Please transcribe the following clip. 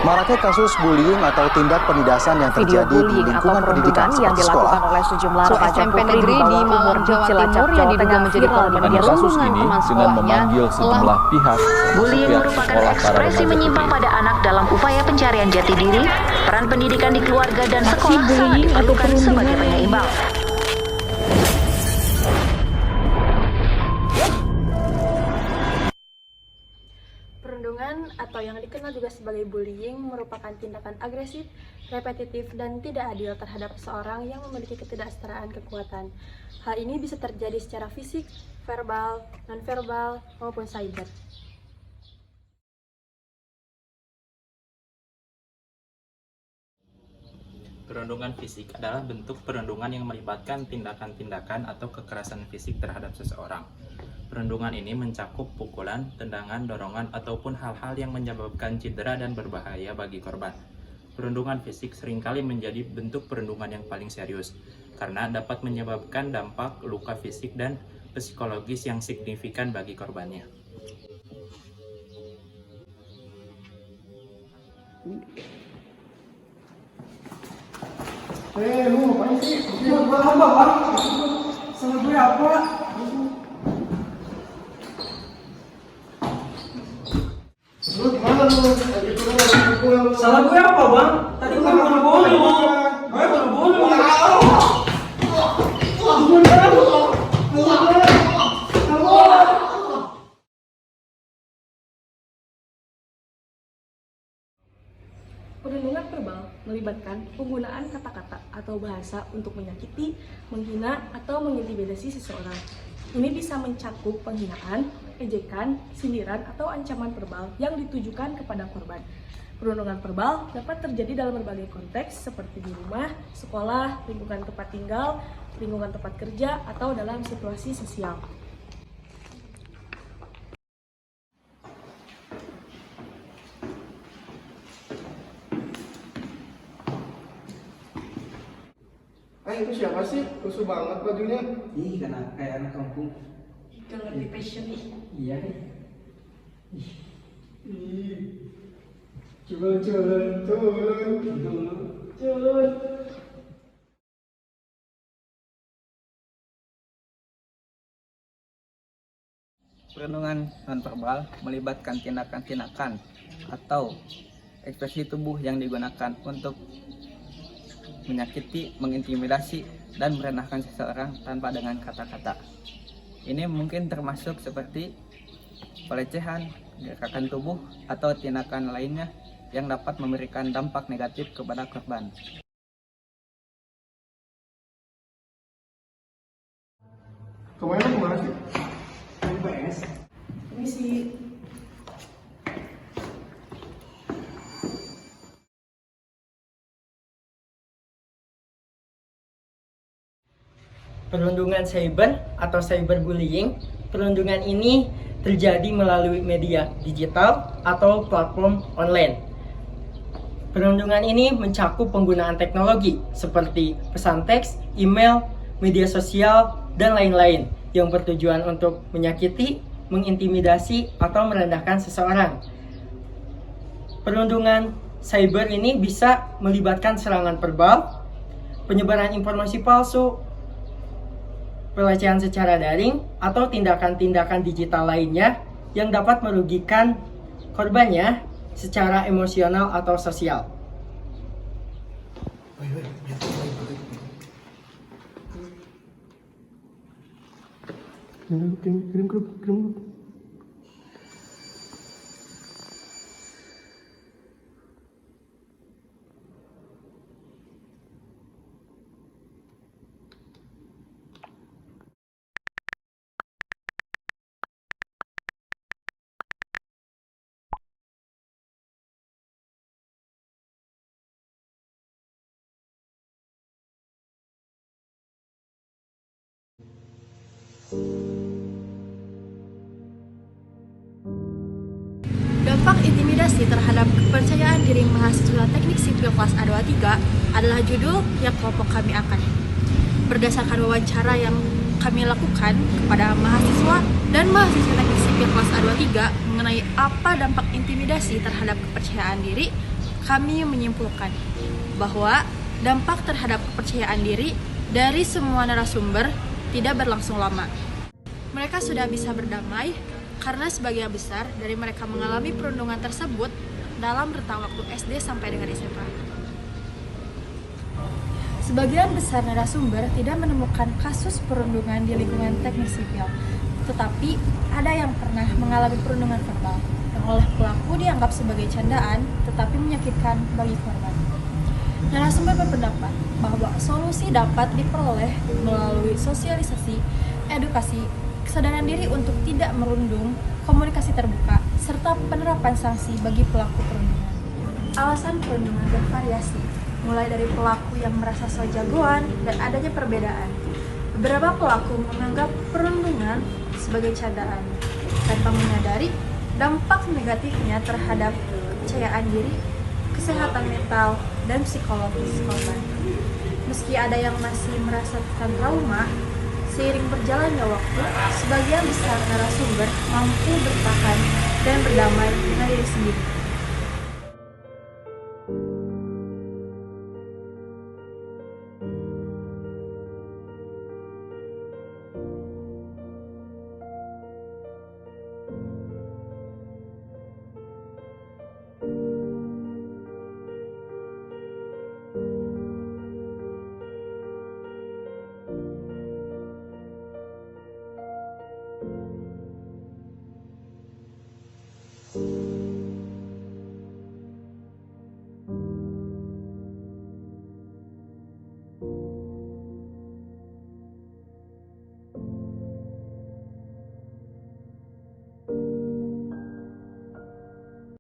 Maraknya kasus bullying atau tindak penindasan yang Video terjadi di bullying atau lingkungan pendidikan perundungan yang seperti sekolah. dilakukan oleh sejumlah remaja SMP putri negeri di di Bawang Malang, Jawa Cilacap, Timur yang Jawa diduga Tengah menjadi viral korban media kasus sosial. ini teman dengan sekolahnya memanggil sejumlah pihak. Bullying pihak merupakan sekolah para ekspresi remaja menyimpang putri. pada anak dalam upaya pencarian jati diri. Peran pendidikan di keluarga dan Aksi sekolah sangat bullying atau diperlukan sebagai perundungan penyeimbang. Perundungan atau yang dikenal juga sebagai bullying merupakan tindakan agresif, repetitif, dan tidak adil terhadap seseorang yang memiliki ketidaksetaraan kekuatan. Hal ini bisa terjadi secara fisik, verbal, nonverbal, maupun cyber. Perundungan fisik adalah bentuk perundungan yang melibatkan tindakan-tindakan atau kekerasan fisik terhadap seseorang. Perundungan ini mencakup pukulan, tendangan, dorongan, ataupun hal-hal yang menyebabkan cedera dan berbahaya bagi korban. Perundungan fisik seringkali menjadi bentuk perundungan yang paling serius, karena dapat menyebabkan dampak luka fisik dan psikologis yang signifikan bagi korbannya. Lu ngapain sih? Gue apa, Pak? Salah gue apa? Lu gimana lu? Salah gue apa, Bang? Tadi gue buru-buru. Gue buru-buru. Perundungan verbal melibatkan penggunaan kata-kata atau bahasa untuk menyakiti, menghina, atau mengintimidasi seseorang. Ini bisa mencakup penghinaan, ejekan, sindiran, atau ancaman verbal yang ditujukan kepada korban. Perundungan verbal dapat terjadi dalam berbagai konteks seperti di rumah, sekolah, lingkungan tempat tinggal, lingkungan tempat kerja, atau dalam situasi sosial. Itu siapa sih? Lusuh banget bajunya. Ih, karena kayak anak kampung. Jangan di passion nih. Iya. Culun. Perundungan nonverbal melibatkan tindakan-tindakan atau ekspresi tubuh yang digunakan untuk menyakiti, mengintimidasi, dan merendahkan seseorang tanpa dengan kata-kata. Ini mungkin termasuk seperti pelecehan, gerakan tubuh, atau tindakan lainnya yang dapat memberikan dampak negatif kepada korban. Kemana sih? PS. Ini sih perundungan cyber atau cyberbullying. Perundungan ini terjadi melalui media digital atau platform online. Perundungan ini mencakup penggunaan teknologi seperti pesan teks, email, media sosial, dan lain-lain yang bertujuan untuk menyakiti, mengintimidasi, atau merendahkan seseorang. Perundungan cyber ini bisa melibatkan serangan verbal, penyebaran informasi palsu, pelecehan secara daring, atau tindakan-tindakan digital lainnya yang dapat merugikan korbannya secara emosional atau sosial. Kirim grup. Dampak intimidasi terhadap kepercayaan diri mahasiswa teknik sipil kelas A23 adalah judul yang kelompok kami angkat. Berdasarkan wawancara yang kami lakukan kepada mahasiswa dan mahasiswa teknik sipil kelas A23 mengenai apa dampak intimidasi terhadap kepercayaan diri, kami menyimpulkan bahwa dampak terhadap kepercayaan diri dari semua narasumber tidak berlangsung lama. Mereka sudah bisa berdamai karena sebagian besar dari mereka mengalami perundungan tersebut dalam rentang waktu SD sampai dengan SMA. Sebagian besar narasumber tidak menemukan kasus perundungan di lingkungan teknik sipil, tetapi ada yang pernah mengalami perundungan verbal yang oleh pelaku dianggap sebagai candaan tetapi menyakitkan bagi korban. Narasumber berpendapat bahwa solusi dapat diperoleh melalui sosialisasi, edukasi, kesadaran diri untuk tidak merundung, komunikasi terbuka, serta penerapan sanksi bagi pelaku perundungan. Alasan perundungan bervariasi, mulai dari pelaku yang merasa so jagoan dan adanya perbedaan. Beberapa pelaku menganggap perundungan sebagai candaan tanpa menyadari dampak negatifnya terhadap kepercayaan diri, kesehatan mental, dan psikologis korban. Meski ada yang masih merasakan trauma, seiring berjalannya waktu, sebagian besar narasumber mampu bertahan dan berdamai dengan diri sendiri.